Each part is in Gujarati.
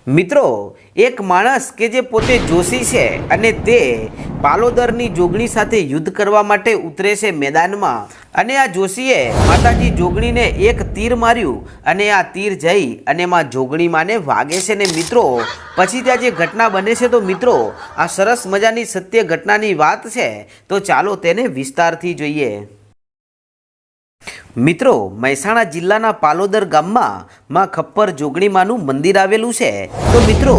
મિત્રો, એક માણસ કે જે પોતે જોશી છે અને તે પાલોદરની જોગણી સાથે યુદ્ધ કરવા માટે ઉતરે છે મેદાનમાં, અને આ જોશીએ માતાજી જોગણીને એક તીર માર્યું અને આ તીર જઈ અને માં જોગણી માને વાગે છે ને મિત્રો પછી ત્યાં જે ઘટના બને છે, તો મિત્રો આ સરસ મજાની સત્ય ઘટનાની વાત છે, તો ચાલો તેને વિસ્તારથી જોઈએ। મિત્રો, મહેસાણા જિલ્લાના પાલોદર ગામમાં માં ખપ્પર જોગણીમાનું મંદિર આવેલું છે। તો મિત્રો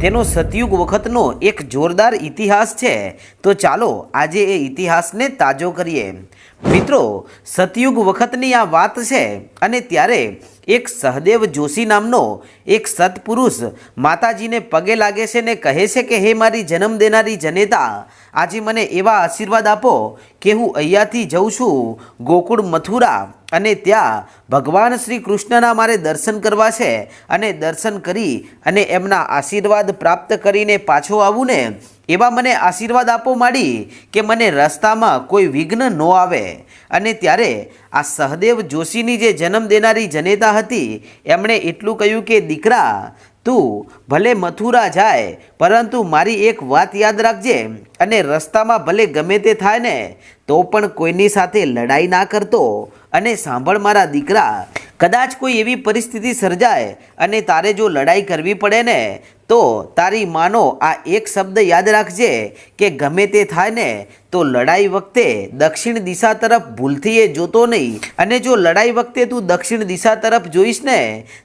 તેનો સતયુગ વખતનો એક જોરદાર ઇતિહાસ છે, તો ચાલો આજે એ ઇતિહાસને તાજો કરીએ। મિત્રો, સતયુગ વખતની આ વાત છે અને ત્યારે એક સહદેવ જોશી નામનો એક સત્પુરુષ માતાજીને પગે લાગે છે ને કહે છે કે હે મારી જન્મ દેનારી જનેતા, આજે મને એવા આશીર્વાદ આપો કે હું અહીંયાથી જઉં છું ગોકુળ મથુરા અને ત્યાં ભગવાન શ્રી કૃષ્ણના મારે દર્શન કરવા છે અને દર્શન કરી અને એમના આશીર્વાદ પ્રાપ્ત કરીને પાછો આવું ને એવા મને આશીર્વાદ આપો માડી કે મને રસ્તામાં કોઈ વિઘ્ન ન આવે। અને ત્યારે આ સહદેવ જોશીની જે જન્મ દેનારી જનેતા હતી એમણે એટલું કહ્યું કે દીકરા, તું ભલે મથુરા જાય પરંતુ મારી એક વાત યાદ રાખજે અને રસ્તામાં ભલે ગમે તે થાય ને તો પણ કોઈની સાથે લડાઈ ના કરતો। અને સાંભળ મારા દીકરા, કદાચ કોઈ એવી પરિસ્થિતિ સર્જાય અને તારે જો લડાઈ કરવી પડે ને તો તારી માનો આ એક શબ્દ યાદ રાખજે કે ગમે તે થાય ને તો લડાઈ વખતે દક્ષિણ દિશા તરફ ભૂલથી એ જોતો નહીં, અને જો લડાઈ વખતે તું દક્ષિણ દિશા તરફ જોઈશ ને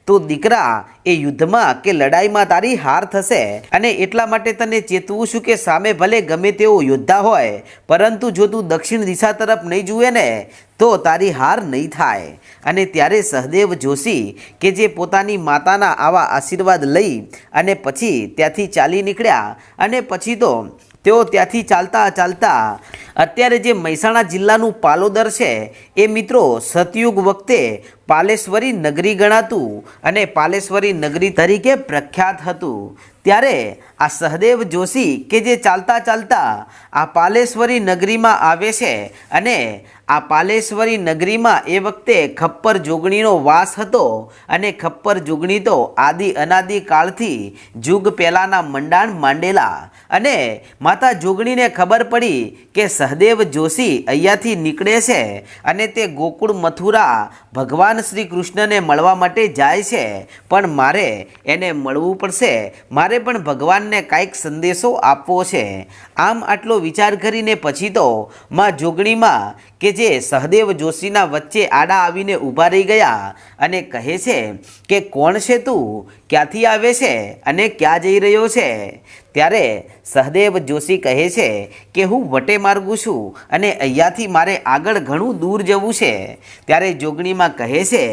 તો દીકરા એ યુદ્ધમાં કે લડાઈમાં તારી હાર થશે। અને એટલા માટે તને ચેતવું છું કે સામે ભલે ગમે તેવો યોદ્ધા હોય પરંતુ જો તું દક્ષિણ દિશા તરફ નહીં જુએ ને તો તારી હાર નહીં થાય। અને ત્યારે સહદેવ જોશી કે જે પોતાની માતાના આવા આશીર્વાદ લઈ અને પછી ત્યાંથી ચાલી નીકળ્યા, અને પછી તો તેઓ ત્યાંથી ચાલતા ચાલતા અત્યારે જે મહેસાણા જિલ્લાનું પાલોદર છે એ મિત્રો સતયુગ વખતે પાલેશ્વરી નગરી ગણાતું અને પાલેશ્વરી નગરી તરીકે પ્રખ્યાત હતું। ત્યારે આ સહદેવ જોશી કે જે ચાલતા ચાલતા આ પાલેશ્વરી નગરીમાં આવે છે, અને આ પાલેશ્વરી નગરીમાં એ વખતે ખપ્પર જોગણીનો વાસ હતો, અને ખપ્પર જોગણી તો આદિ અનાદિ કાળથી જુગ પહેલાંના મંડાણ માંડેલા। અને માતા જોગણીને ખબર પડી કે સહદેવ જોશી અહીંયાથી નીકળે છે અને તે ગોકુળ મથુરા ભગવાન શ્રી કૃષ્ણને મળવા માટે જાય છે, પણ મારે એને મળવું પડશે, મારે પણ ભગવાનને કાંઈક સંદેશો આપવો છે। આમ આટલો વિચાર કરીને પછી તો માં જોગણીમાં કે જે સહદેવ જોશીના વચ્ચે આડા આવીને ઊભા રહી ગયા અને કહે છે કે કોણ છે તું, ક્યાંથી આવે છે અને ક્યાં જઈ રહ્યો છે? ત્યારે સહદેવ જોશી કહે છે કે હું વટે માર્ગું છું અને અહીંયાથી મારે આગળ ઘણું દૂર જવું છે। ત્યારે જોગણીમાં કહે છે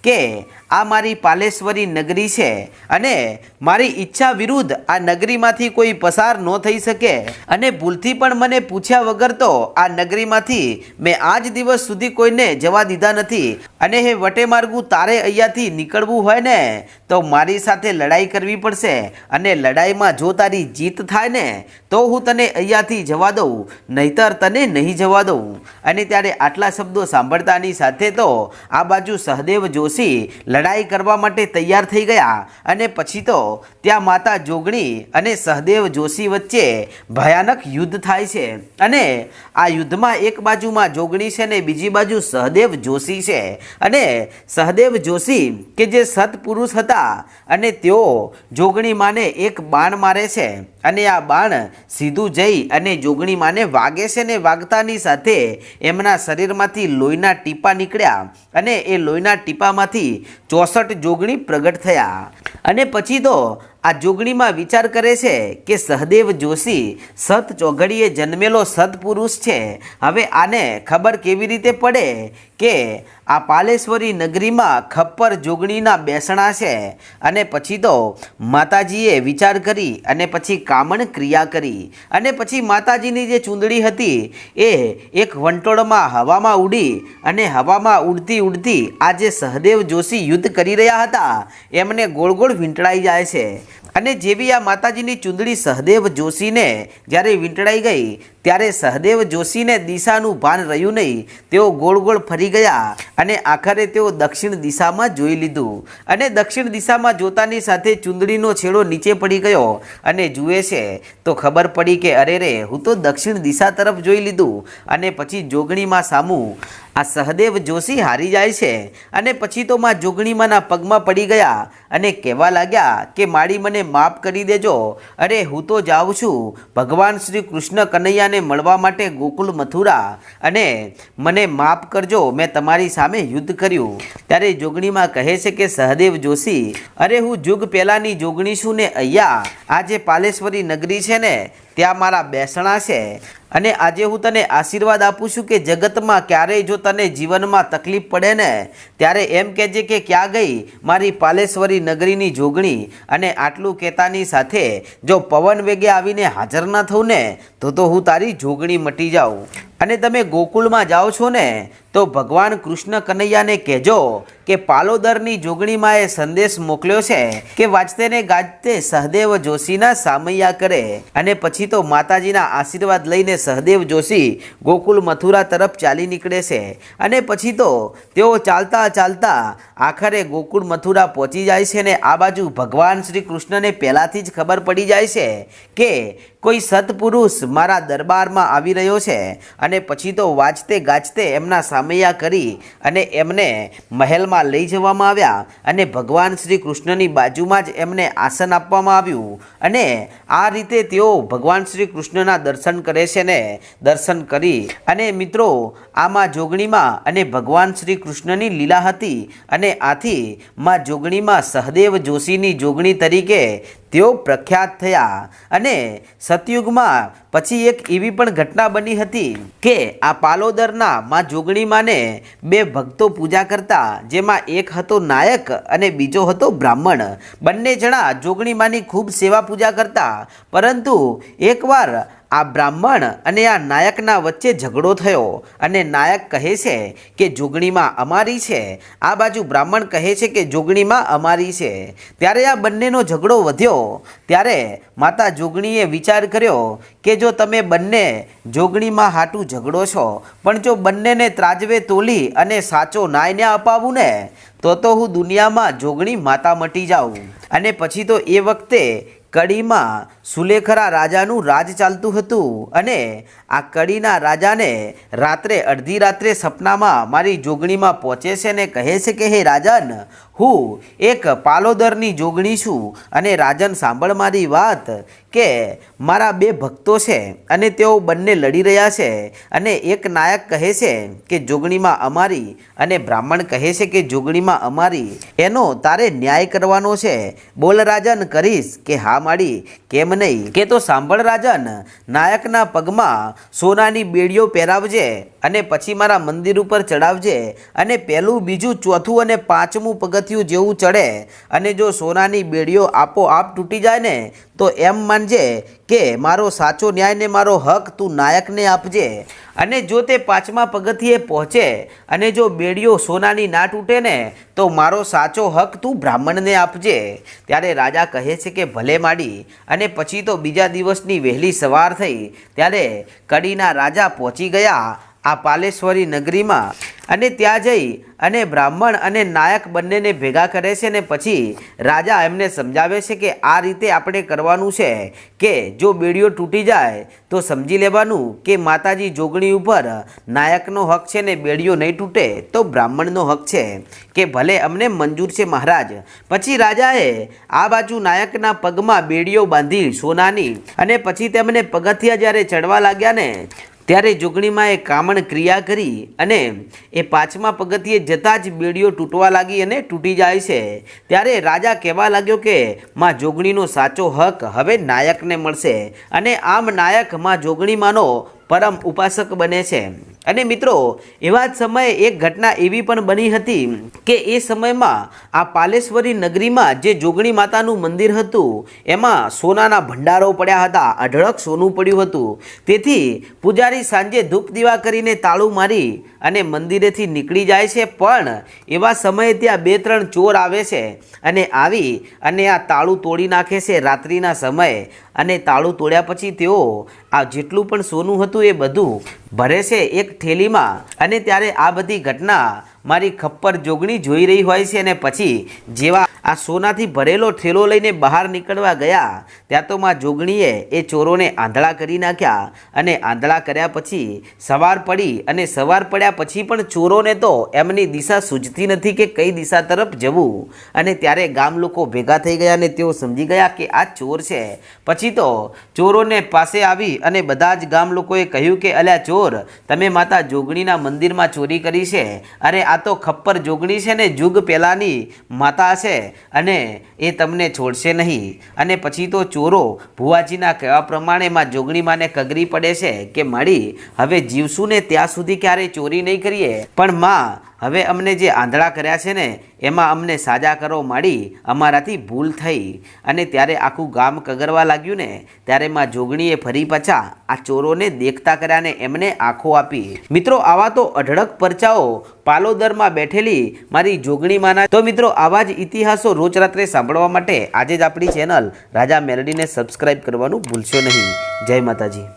કે આ મારી પાલેશ્વરી નગરી છે અને મારી ઈચ્છા વિરુદ્ધ આ નગરીમાંથી કોઈ પસાર ન થઈ શકે, અને ભૂલથી પણ મને પૂછ્યા વગર તો આ નગરીમાંથી મેં આજ દિવસ સુધી કોઈને જવા દીધા નથી, અને હે વટે માર્ગું તારે અહીંયાથી નીકળવું હોય ને તો મારી સાથે લડાઈ કરવી પડશે, અને લડાઈમાં જો તારી જીત થાય ને તો હું તને અહીંયાથી જવા દઉં, નહીતર તને નહીં જવા દઉં। અને ત્યારે આટલા શબ્દો સાંભળતાની સાથે તો આ બાજુ સહદેવ જોશી લડાઈ કરવા માટે તૈયાર થઈ ગયા, અને પછી તો ત્યાં માતા જોગણી અને સહદેવ જોશી વચ્ચે ભયાનક યુદ્ધ થાય છે। અને આ યુદ્ધમાં એક બાજુમાં જોગણી છે ને બીજી બાજુ સહદેવ જોશી છે, અને સહદેવ જોશી કે જે સત્પુરુષ હતા અને તેઓ જોગણી માને એક બાણ મારે છે, અને આ બાણ સીધું જઈ અને જોગણી માને વાગે છે, ને વાગતાની સાથે એમના શરીરમાંથી લોહીના ટીપા નીકળ્યા, અને એ લોહીના ટીપામાંથી 64 જોગણી પ્રગટ થયા। અને પછી તો આ જોગણીમાં વિચાર કરે છે કે સહદેવ જોશી સત ચોઘડીએ જન્મેલો સત્પુરુષ છે, હવે આને ખબર કેવી રીતે પડે કે આ પાલેશ્વરી નગરીમાં ખપ્પર જોગણીના બેસણા છે। અને પછી તો માતાજીએ વિચાર કરી અને પછી કામણ ક્રિયા કરી, અને પછી માતાજીની જે ચૂંદડી હતી એ એક વંટોળમાં હવામાં ઉડી, અને હવામાં ઉડતી ઉડતી આ જે સહદેવ જોશી યુદ્ધ કરી રહ્યા હતા એમને ગોળ ગોળ વીંટળાઈ જાય છે। અને જેવી આ માતાજીની ચૂંદડી સહદેવ જોશીને જ્યારે વીંટળાઈ ગઈ ત્યારે સહદેવ જોશીને દિશાનું ભાન રહ્યું નહીં. તેઓ ગોળ ગોળ ફરી ગયા અને આખરે તેઓ દક્ષિણ દિશામાં જોઈ લીધું. અને દક્ષિણ દિશામાં જોતાની સાથે ચૂંદડીનો છેડો નીચે પડી ગયો અને જુએ છે તો ખબર પડી કે અરે રે, હું તો દક્ષિણ દિશા તરફ જોઈ લીધું. અને પછી જોગણીમાં સામું આ સહદેવ જોશી હારી જાય છે. અને પછી તો માં જોગણીમાંના પગમાં પડી ગયા અને કહેવા લાગ્યા કે માડી મને માફ કરી દેજો. અરે હું તો જાઉં છું ભગવાન શ્રી કૃષ્ણ કનૈયાને મળવા માટે ગોકુળ મથુરા, અને મને માફ કરજો, મેં તમારી સામે યુદ્ધ કર્યું. ત્યારે જોગણીમાં કહે છે કે સહદેવ જોશી, અરે હું યુગ પહેલાંની જોગણી છું ને અહીંયા આ જે પાલેશ્વરી નગરી છે ને ત્યાં મારા બેસણા છે. અને આજે હું તને આશીર્વાદ આપું છું કે જગતમાં ક્યારેય જો તને જીવનમાં તકલીફ પડે ને ત્યારે એમ કહેજે કે ક્યાં ગઈ મારી પાલેશ્વરી નગરીની જોગણી. અને આટલું કહેતાની સાથે જો પવન વેગે આવીને હાજર ના થઉં ને તો હું તારી જોગણી મટી જાઉં. અને તમે ગોકુળમાં જાઓ છો ને તો ભગવાન કૃષ્ણ કનૈયાને કહેજો કે પાલોદરની જોગણીમાં એ સંદેશ મોકલ્યો છે કે વાંચતે ને ગાજતે સહદેવ જોશીના સામૈયા કરે. અને પછી તો માતાજીના આશીર્વાદ લઈને સહદેવ જોશી ગોકુળ મથુરા તરફ ચાલી નીકળે છે. અને પછી તો તેઓ ચાલતા ચાલતા આખરે ગોકુળ મથુરા પહોંચી જાય છે. ને આ બાજુ ભગવાન શ્રી કૃષ્ણને પહેલાંથી જ ખબર પડી જાય છે કે કોઈ સત્પુરુષ મારા દરબારમાં આવી રહ્યો છે. અને પછી તો વાજતે ગાજતે એમના સામૈયા કરી અને એમને મહેલમાં લઈ જવામાં આવ્યા. અને ભગવાન શ્રી કૃષ્ણની બાજુમાં જ એમને આસન આપવામાં આવ્યું. અને આ રીતે તેઓ ભગવાન શ્રી કૃષ્ણના દર્શન કરે છે. ને દર્શન કરી અને મિત્રો આમાં જોગણીમાં અને ભગવાન શ્રી કૃષ્ણની લીલા હતી. અને આથી માં જોગણીમાં સહદેવ જોશીની જોગણી તરીકે તેઓ પ્રખ્યાત થયા. અને સતયુગમાં પછી એક એવી પણ ઘટના બની હતી કે આ પાલોદરના માં જોગણીમાંને બે ભક્તો પૂજા કરતા, જેમાં એક હતો નાયક અને બીજો હતો બ્રાહ્મણ. બંને જણા જોગણીમાંની ખૂબ સેવા પૂજા કરતા. પરંતુ એકવાર આ બ્રાહ્મણ અને આ નાયકના વચ્ચે ઝઘડો થયો. અને નાયક કહે છે કે જોગણીમાં અમારી છે, આ બાજુ બ્રાહ્મણ કહે છે કે જોગણીમાં અમારી છે. ત્યારે આ બંનેનો ઝઘડો વધ્યો. ત્યારે માતા જોગણીએ વિચાર કર્યો કે જો તમે બંને જોગણીમાં હાટું ઝઘડો છો, પણ જો બંનેને ત્રાજવે તોલી અને સાચો ન્યાયને અપાવું ને તો હું દુનિયામાં જોગણી માતા મટી જાઉં. અને પછી તો એ વખતે કડીમાં સુલેખરા રાજાનું રાજ ચાલતું હતું. અને આ કડીના રાજાને રાત્રે અડધી રાત્રે સપનામાં મારી જોગણીમાં પહોંચે છે ને કહે છે કે હે રાજન, હું એક પાલોદરની જોગણી છું. અને રાજન સાંભળ મારી વાત કે મારા બે ભક્તો છે અને તેઓ બંને લડી રહ્યા છે. અને એક નાયક કહે છે કે જોગણીમાં અમારી અને બ્રાહ્મણ કહે છે કે જોગણીમાં અમારી. એનો તારે ન્યાય કરવાનો છે. બોલ રાજન, કરીશ કે હા માડી, કેમ નહીં? કે તો સાંભળ રાજન, નાયકના પગમાં સોનાની બેડીઓ પહેરાવજે અને પછી મારા મંદિર ઉપર ચડાવજે. અને પહેલું, બીજું, ચોથું અને પાંચમું પગથિયું જેવું ચડે અને જો સોનાની બેડીઓ આપોઆપ તૂટી જાય ને તો એમ માનજે કે મારો સાચો ન્યાય ને મારો હક તું નાયકને આપજે. અને જો તે પાંચમા પગથિયે પહોંચે અને જો બેડીઓ સોનાની ના તૂટે ને તો મારો સાચો હક તું બ્રાહ્મણને આપજે. ત્યારે રાજા કહે છે કે ભલે માડી. અને પછી તો બીજા દિવસની વહેલી સવાર થઈ. ત્યારે કડીના રાજા પહોંચી ગયા આ પાલેશ્વરી નગરીમાં. અને ત્યાં જઈ અને બ્રાહ્મણ અને નાયક બંનેને ભેગા કરે છે. ને પછી રાજા એમને સમજાવે છે કે આ રીતે આપણે કરવાનું છે કે જો બેડીઓ તૂટી જાય તો સમજી લેવાનું કે માતાજી જોગણી ઉપર નાયકનો હક છે ને બેડીઓ નહીં તૂટે તો બ્રાહ્મણનો હક છે. કે ભલે અમને મંજૂર છે મહારાજ. પછી રાજાએ આ બાજુ નાયકના પગમાં બેડીઓ બાંધી સોનાની. અને પછી તેમને પગથિયા જ્યારે ચડવા લાગ્યા ને ત્યારે જોગણીમાં એ કામણ ક્રિયા કરી અને એ પાંચમા પગથિયે જતાં જ બેડીઓ તૂટવા લાગી અને તૂટી જાય છે. ત્યારે રાજા કહેવા લાગ્યો કે માં જોગણીનો સાચો હક હવે નાયકને મળશે. અને આમ નાયક માં જોગણીમાંનો પરમ ઉપાસક બને છે. અને મિત્રો એવા જ સમયે એક ઘટના એવી પણ બની હતી કે એ સમયમાં આ પાલેશ્વરી નગરીમાં જે જોગણી માતાનું મંદિર હતું એમાં સોનાના ભંડારો પડ્યા હતા, અઢળક સોનું પડ્યું હતું. તેથી પૂજારી સાંજે ધૂપ દીવા કરીને તાળું મારી અને મંદિરેથી નીકળી જાય છે. પણ એવા સમયે ત્યાં 2-3 ચોર આવે છે અને આવી અને આ તાળું તોડી નાખે છે રાત્રિના સમયે. અને તાળું તોડ્યા પછી તેઓ આ જેટલું પણ સોનું હતું એ બધું ભરે છે એક થેલીમાં. અને ત્યારે આ બધી ઘટના મારી ખપ્પર જોગણી જોઈ રહી હોય છે. અને પછી જેવા આ સોનાથી ભરેલો થેલો લઈને બહાર નીકળવા ગયા ત્યાં તો માં જોગણીએ એ ચોરોને આંધળા કરી નાખ્યા. અને આંધળા કર્યા પછી સવાર પડી અને સવાર પડ્યા પછી પણ ચોરોને તો એમની દિશા સૂઝતી નથી કે કઈ દિશા તરફ જવું. અને ત્યારે ગામ લોકો ભેગા થઈ ગયા અને તેઓ સમજી ગયા કે આ ચોર છે. પછી તો ચોરોને પાસે આવી અને બધા જ ગામ લોકોએ કહ્યું કે અલ્યા ચોર, તમે માતા જોગણીના મંદિરમાં ચોરી કરી છે. અરે આ તો ખપ્પર જોગણી છે ને યુગ પહેલાંની માતા છે અને એ તમને છોડશે નહીં. અને પછી તો ચોરો ભુવાજીના કહેવા પ્રમાણે માં જોગણી માને કગરી પડે છે કે મળી હવે જીવશું ને ત્યાં સુધી ક્યારેય ચોરી નહીં કરીએ, પણ માં હવે અમને જે આંધળા કર્યા છે ને એમાં અમને સાજા કરો માડી, અમારાથી ભૂલ થઈ. અને ત્યારે આખું ગામ કગરવા લાગ્યું ને ત્યારે માં જોગણીએ ફરી પાછા આ ચોરોને દેખતા કર્યા ને એમને આંખો આપી. મિત્રો આવા તો અઢળક પરચાઓ પાલોદરમાં બેઠેલી મારી જોગણી માના. તો મિત્રો આવા જ ઇતિહાસો રોજ રાત્રે સાંભળવા માટે આજે જ આપણી ચેનલ રાજા મેલડીને સબસ્ક્રાઈબ કરવાનું ભૂલશો નહીં. જય માતાજી.